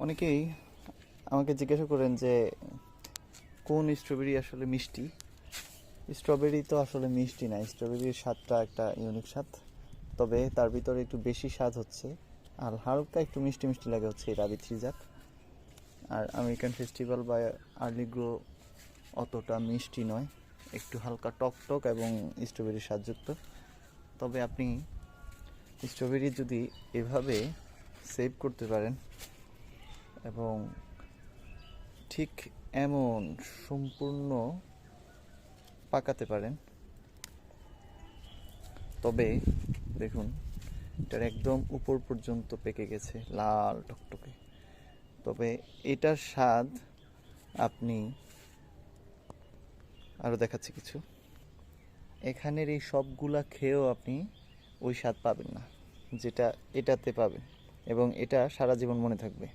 অনেকেই আমাকে জিজ্ঞাসা করেন যে কোন স্ট্রবেরি আসলে মিষ্টি। স্ট্রবেরি তো আসলে মিষ্টি না, স্ট্রবেরির স্বাদটা একটা ইউনিক স্বাদ। তবে তার ভিতরে একটু বেশি স্বাদ হচ্ছে আর হালকা একটু মিষ্টি মিষ্টি লাগে হচ্ছে এই রাবি থ্রি জাত। আর আমেরিকান ফেস্টিভ্যাল বা আর্লি গ্রো অতটা মিষ্টি নয়, একটু হালকা টক টক এবং স্ট্রবেরির স্বাদযুক্ত। তবে আপনি স্ট্রবেরি যদি এভাবে সেভ করতে পারেন এবং ঠিক এমন সম্পূর্ণ পাকাতে পারেন, তবে দেখুন এটার একদম উপর পর্যন্ত পেকে গেছে, লাল টকটকে। তবে এটার স্বাদ আপনি আরও দেখাচ্ছি কিছু, এখানের এই সবগুলা খেয়েও আপনি ওই স্বাদ পাবেন না যেটা এটাতে পাবেন, এবং এটা সারা জীবন মনে থাকবে।